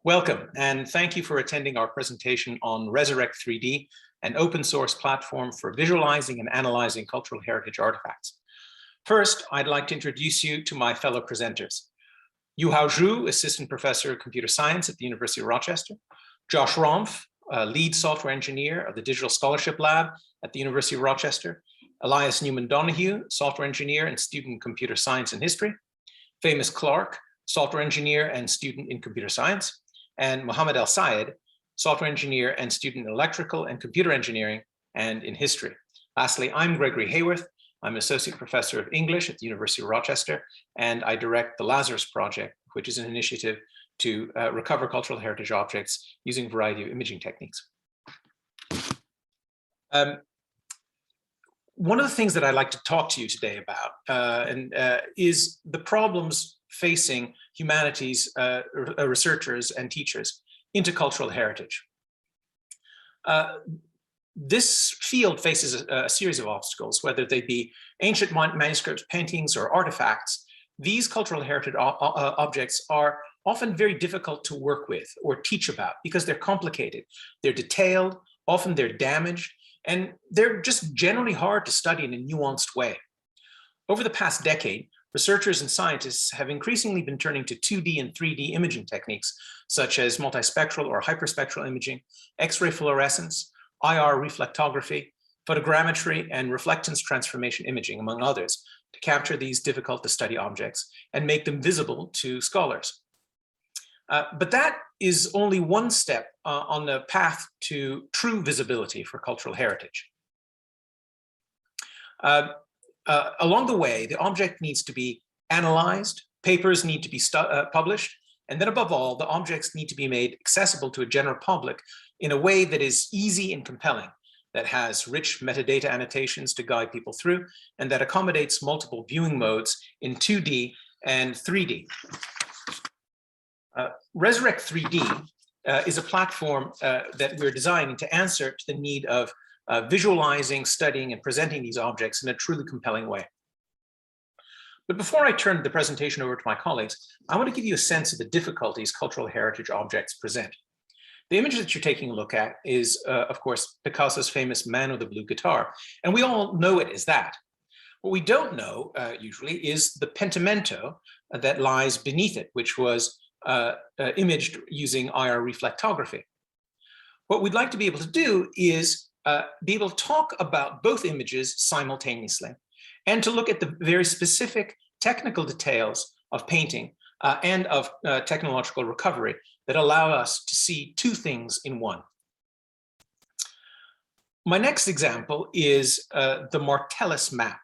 Welcome, and thank you for attending our presentation on Resurrect3D, an open source platform for visualizing and analyzing cultural heritage artifacts. First, I'd like to introduce you to my fellow presenters. Yuhao, Assistant Professor of Computer Science at the University of Rochester. Josh Romphf, Lead Software Engineer of the Digital Scholarship Lab at the University of Rochester. Elias Neuman-Donihue, Software Engineer and student in Computer Science and History. Famous Clark, Software Engineer and student in Computer Science. And Mohammed El-Sayed, Software Engineer and student in Electrical and Computer Engineering and in History. Lastly, I'm Gregory Heyworth. I'm Associate Professor of English at the University of Rochester, and I direct the Lazarus Project, which is an initiative to recover cultural heritage objects using a variety of imaging techniques. One of the things that I'd like to talk to you today about is the problems facing humanities researchers and teachers into cultural heritage. This field faces a series of obstacles, whether they be ancient manuscripts, paintings, or artifacts. These cultural heritage objects are often very difficult to work with or teach about because they're complicated, they're detailed, often they're damaged, and they're just generally hard to study in a nuanced way. Over the past decade, researchers and scientists have increasingly been turning to 2D and 3D imaging techniques, such as multispectral or hyperspectral imaging, X-ray fluorescence, IR reflectography, photogrammetry, and reflectance transformation imaging, among others, to capture these difficult to study objects and make them visible to scholars. But that is only one step on the path to true visibility for cultural heritage. Along the way, the object needs to be analyzed, papers need to be published, and then above all, the objects need to be made accessible to a general public in a way that is easy and compelling, that has rich metadata annotations to guide people through, and that accommodates multiple viewing modes in 2D and 3D. Resurrect3D is a platform that we're designing to answer to the need of visualizing, studying, and presenting these objects in a truly compelling way. But before I turn the presentation over to my colleagues, I want to give you a sense of the difficulties cultural heritage objects present. The image that you're taking a look at is, of course, Picasso's famous Man with a Blue Guitar, and we all know it as that. What we don't know, usually, is the pentimento that lies beneath it, which was imaged using IR reflectography. What we'd like to be able to do is be able to talk about both images simultaneously and to look at the very specific technical details of painting and of technological recovery that allow us to see two things in one. My next example is the Martellus Map.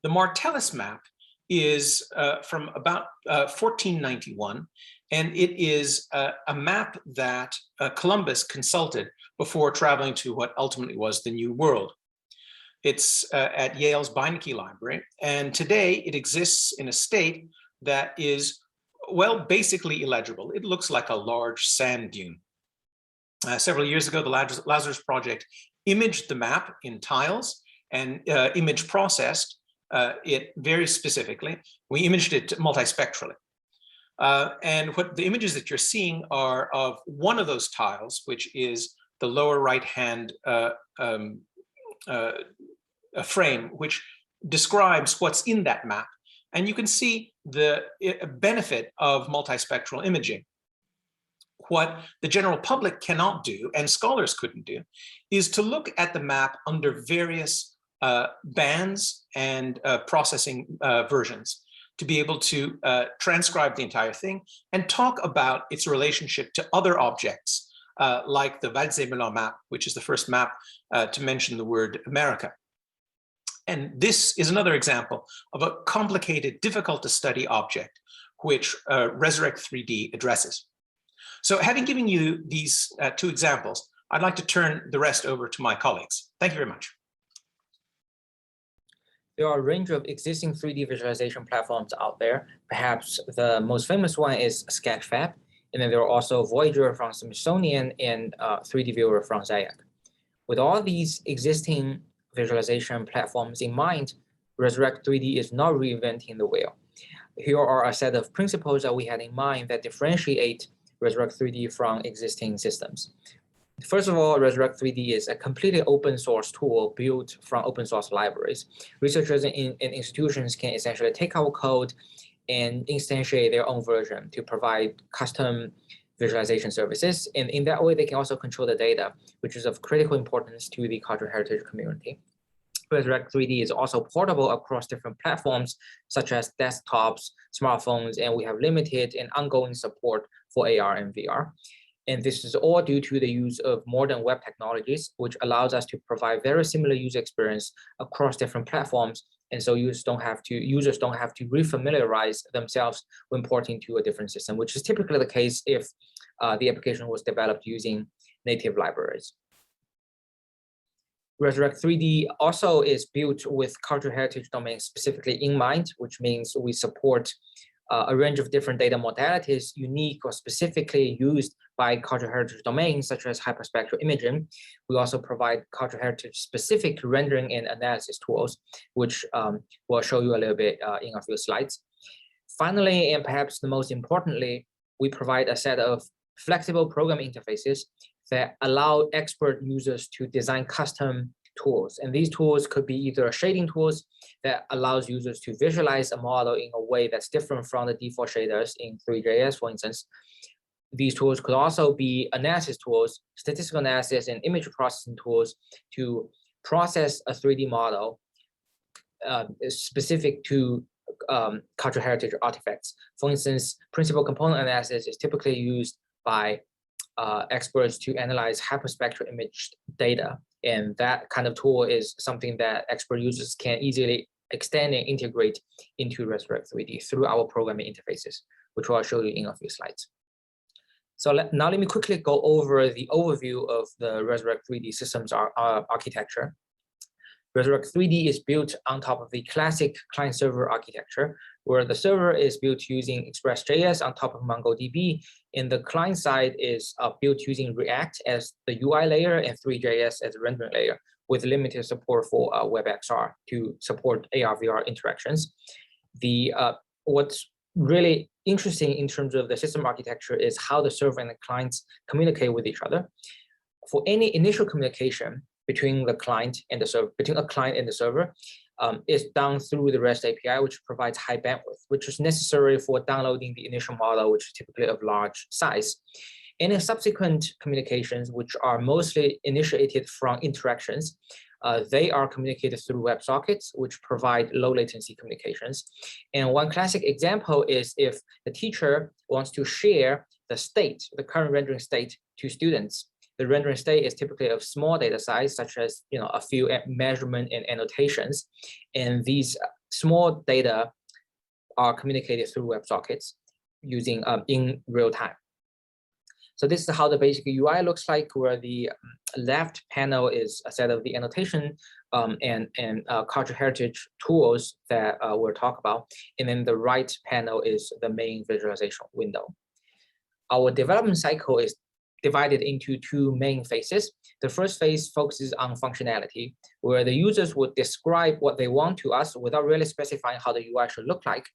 The Martellus Map is from about 1491, and it is a map that Columbus consulted before traveling to what ultimately was the New World. It's at Yale's Beinecke Library, and today it exists in a state that is, well, basically illegible. It looks like a large sand dune. Several years ago, the Lazarus Project imaged the map in tiles and image processed it very specifically. We imaged it multispectrally. And what the images that you're seeing are of one of those tiles, which is the lower right-hand frame, which describes what's in that map. And you can see the benefit of multispectral imaging. What the general public cannot do, and scholars couldn't do, is to look at the map under various bands and processing versions, to be able to transcribe the entire thing and talk about its relationship to other objects, like the Valzemelin map, which is the first map to mention the word America. And this is another example of a complicated, difficult to study object, which Resurrect3D addresses. So having given you these two examples, I'd like to turn the rest over to my colleagues. Thank you very much. There are a range of existing 3D visualization platforms out there. Perhaps the most famous one is Sketchfab, and then there are also Voyager from Smithsonian and 3D Viewer from Zayak. With all these existing visualization platforms in mind, Resurrect3D is not reinventing the wheel. Here are a set of principles that we had in mind that differentiate Resurrect3D from existing systems. First of all, Resurrect3D is a completely open source tool built from open source libraries. Researchers and institutions can essentially take our code and instantiate their own version to provide custom visualization services. And in that way, they can also control the data, which is of critical importance to the cultural heritage community. Resurrect3D is also portable across different platforms, such as desktops, smartphones, and we have limited and ongoing support for AR and VR. And this is all due to the use of modern web technologies, which allows us to provide very similar user experience across different platforms. And so users don't have to refamiliarize themselves when porting to a different system, which is typically the case if the application was developed using native libraries. Resurrect3D also is built with cultural heritage domains specifically in mind, which means we support a range of different data modalities unique or specifically used by cultural heritage domains, such as hyperspectral imaging. We also provide cultural heritage specific rendering and analysis tools, which we'll show you a little bit in a few slides. Finally, and perhaps the most importantly, we provide a set of flexible programming interfaces that allow expert users to design custom tools. And these tools could be either shading tools that allows users to visualize a model in a way that's different from the default shaders in Three.js, for instance. These tools could also be analysis tools, statistical analysis, and image processing tools to process a 3D model specific to cultural heritage artifacts. For instance, principal component analysis is typically used by experts to analyze hyperspectral image data. And that kind of tool is something that expert users can easily extend and integrate into Resurrect3D through our programming interfaces, which I'll show you in a few slides. So now let me quickly go over the overview of the Resurrect3D systems architecture. Resurrect3D is built on top of the classic client-server architecture, where the server is built using Express.js on top of MongoDB, and the client side is built using React as the UI layer and Three.js as the rendering layer, with limited support for WebXR to support AR/VR interactions. What's really interesting in terms of the system architecture is how the server and the clients communicate with each other. For any initial communication between the client and the server, between a client and the server, is done through the REST API, which provides high bandwidth, which is necessary for downloading the initial model, which is typically of large size. Any subsequent communications, which are mostly initiated from interactions, they are communicated through WebSockets, which provide low latency communications. And one classic example is if the teacher wants to share the state, the current rendering state, to students. The rendering state is typically of small data size, such as a few measurement and annotations, and these small data are communicated through WebSockets using in real time. So this is how the basic UI looks like, where the left panel is a set of the annotation and cultural heritage tools that we'll talk about, and then the right panel is the main visualization window. Our development cycle is divided into two main phases. The first phase focuses on functionality, where the users would describe what they want to us without really specifying how the UI should look like.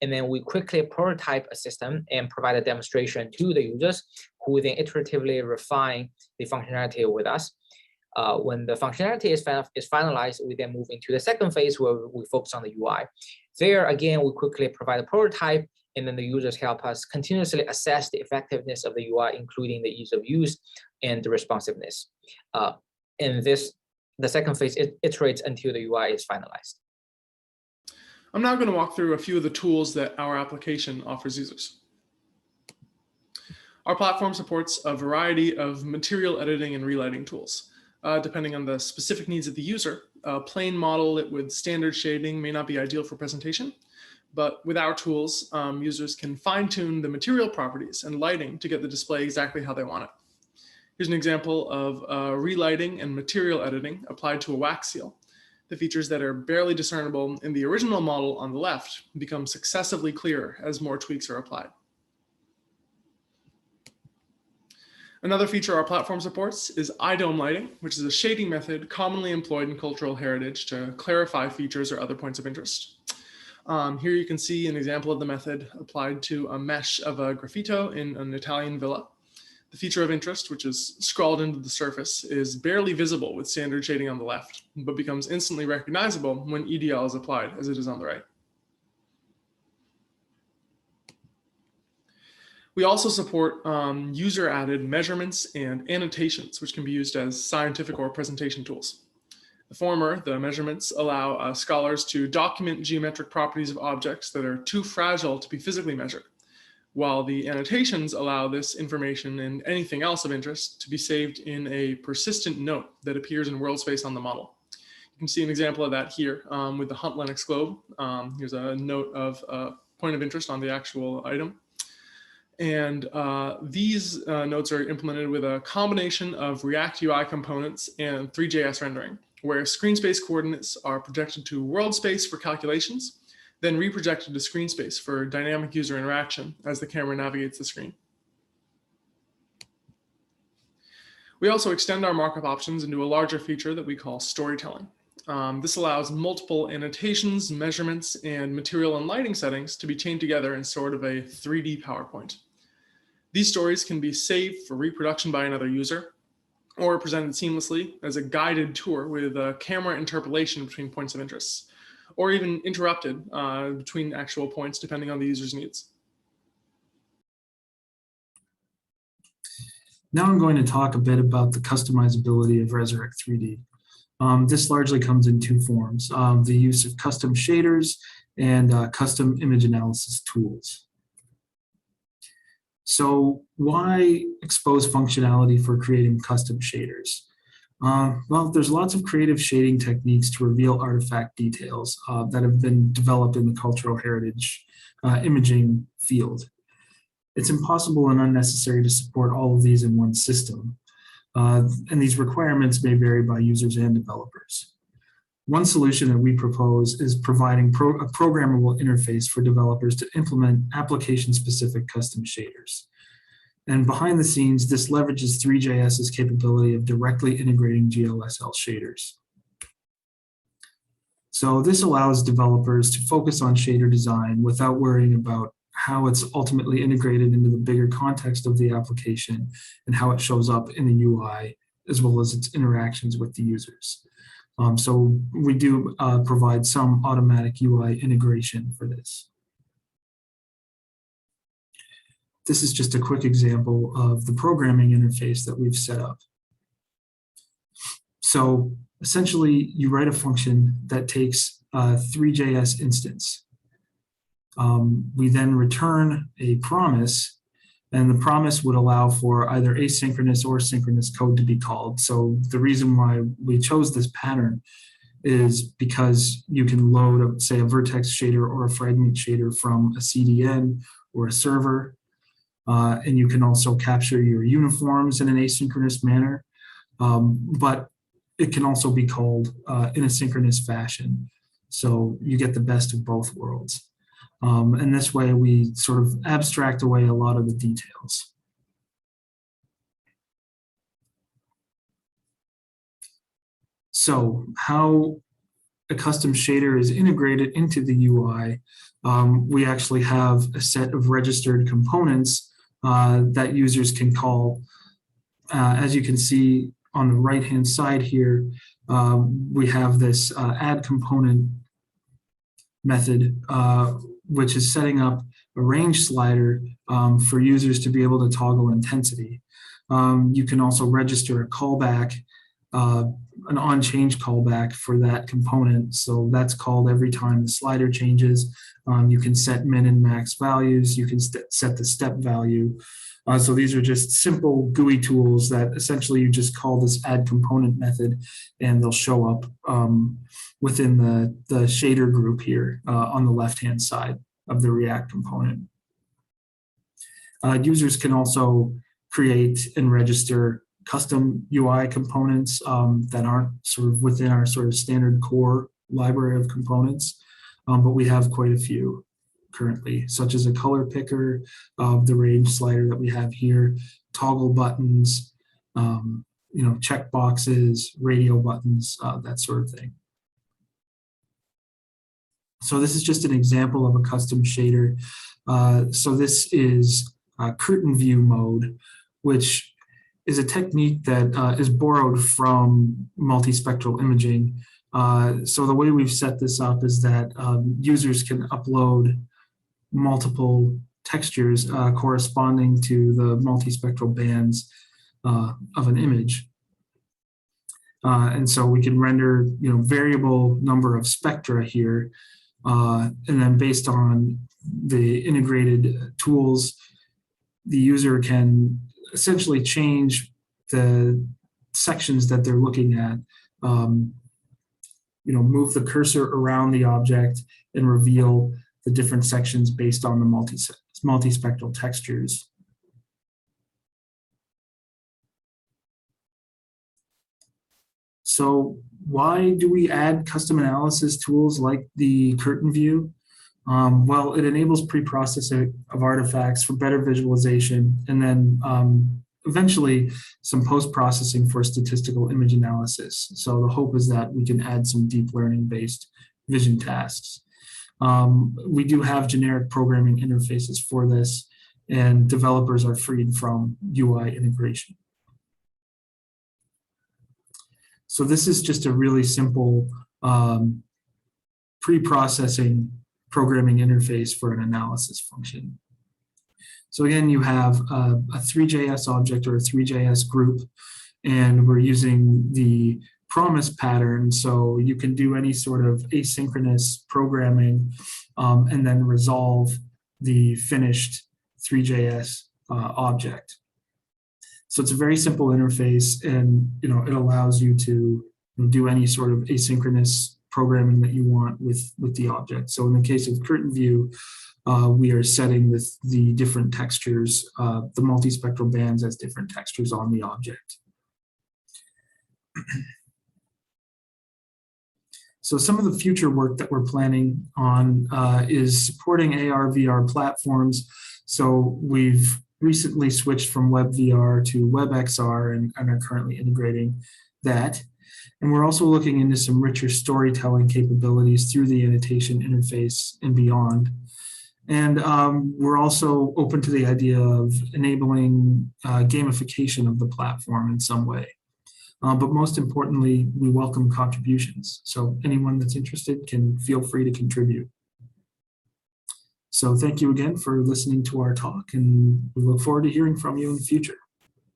And then we quickly prototype a system and provide a demonstration to the users, who then iteratively refine the functionality with us. When the functionality is finalized, we then move into the second phase, where we focus on the UI. There, again, we quickly provide a prototype, and then the users help us continuously assess the effectiveness of the UI, including the ease of use and the responsiveness. And the second phase iterates until the UI is finalized. I'm now going to walk through a few of the tools that our application offers users. Our platform supports a variety of material editing and relighting tools. Depending on the specific needs of the user, a plain model with standard shading may not be ideal for presentation. But with our tools, users can fine-tune the material properties and lighting to get the display exactly how they want it. Here's an example of relighting and material editing applied to a wax seal. The features that are barely discernible in the original model on the left become successively clearer as more tweaks are applied. Another feature our platform supports is iDome lighting, which is a shading method commonly employed in cultural heritage to clarify features or other points of interest. Here you can see an example of the method applied to a mesh of a graffito in an Italian villa. The feature of interest, which is scrawled into the surface, is barely visible with standard shading on the left, but becomes instantly recognizable when EDL is applied, as it is on the right. We also support user-added measurements and annotations, which can be used as scientific or presentation tools. The former, the measurements, allow scholars to document geometric properties of objects that are too fragile to be physically measured, while the annotations allow this information and anything else of interest to be saved in a persistent note that appears in world space on the model. You can see an example of that here with the Hunt Lennox globe. Here's a note of point of interest on the actual item. And these notes are implemented with a combination of React UI components and Three.js rendering, where screen space coordinates are projected to world space for calculations, then reprojected to screen space for dynamic user interaction as the camera navigates the screen. We also extend our markup options into a larger feature that we call storytelling. This allows multiple annotations, measurements, and material and lighting settings to be chained together in sort of a 3D PowerPoint. These stories can be saved for reproduction by another user, or presented seamlessly as a guided tour with a camera interpolation between points of interest, or even interrupted between actual points depending on the user's needs. Now I'm going to talk a bit about the customizability of Resurrect3D. This largely comes in two forms, the use of custom shaders and custom image analysis tools. So why expose functionality for creating custom shaders? Well, there's lots of creative shading techniques to reveal artifact details that have been developed in the cultural heritage imaging field. It's impossible and unnecessary to support all of these in one system. And these requirements may vary by users and developers. One solution that we propose is providing a programmable interface for developers to implement application-specific custom shaders. And behind the scenes, this leverages Three.js's capability of directly integrating GLSL shaders. So this allows developers to focus on shader design without worrying about how it's ultimately integrated into the bigger context of the application and how it shows up in the UI, as well as its interactions with the users. So we do provide some automatic UI integration for this. This is just a quick example of the programming interface that we've set up. So essentially, you write a function that takes a Three.js instance. We then return a promise, and the promise would allow for either asynchronous or synchronous code to be called. So the reason why we chose this pattern is because you can load, say, a vertex shader or a fragment shader from a CDN or a server. And you can also capture your uniforms in an asynchronous manner, but it can also be called in a synchronous fashion. So you get the best of both worlds. And this way we sort of abstract away a lot of the details. So how a custom shader is integrated into the UI, we actually have a set of registered components that users can call. As you can see on the right-hand side here, we have this add component method, which is setting up a range slider for users to be able to toggle intensity. You can also register a callback, an on-change callback for that component. So that's called every time the slider changes. You can set min and max values. You can set the step value. So these are just simple GUI tools that essentially you just call this add component method, and they'll show up within the shader group here on the left-hand side of the React component. Users can also create and register custom UI components that aren't sort of within our sort of standard core library of components, but we have quite a few currently, such as a color picker, the range slider that we have here, toggle buttons, check boxes, radio buttons, that sort of thing. So this is just an example of a custom shader. So this is curtain view mode, which is a technique that is borrowed from multispectral imaging. So the way we've set this up is that users can upload multiple textures corresponding to the multispectral bands of an image. And so we can render, variable number of spectra here. And then based on the integrated tools, the user can essentially change the sections that they're looking at, move the cursor around the object and reveal the different sections based on the multispectral textures. So why do we add custom analysis tools like the curtain view? Well, it enables pre-processing of artifacts for better visualization, and then eventually some post-processing for statistical image analysis. So the hope is that we can add some deep learning-based vision tasks. We do have generic programming interfaces for this, and developers are freed from UI integration. So this is just a really simple pre-processing programming interface for an analysis function. So again, you have a 3JS object or a 3JS group, and we're using the promise pattern. So you can do any sort of asynchronous programming and then resolve the finished 3JS object. So it's a very simple interface, and it allows you to do any sort of asynchronous programming that you want with the object. So in the case of curtain view, we are setting the different textures, the multispectral bands as different textures on the object. So some of the future work that we're planning on is supporting AR/VR platforms. So we've recently switched from WebVR to WebXR and are currently integrating that. And we're also looking into some richer storytelling capabilities through the annotation interface and beyond. And we're also open to the idea of enabling gamification of the platform in some way. But most importantly, we welcome contributions. So anyone that's interested can feel free to contribute. So thank you again for listening to our talk, and we look forward to hearing from you in the future.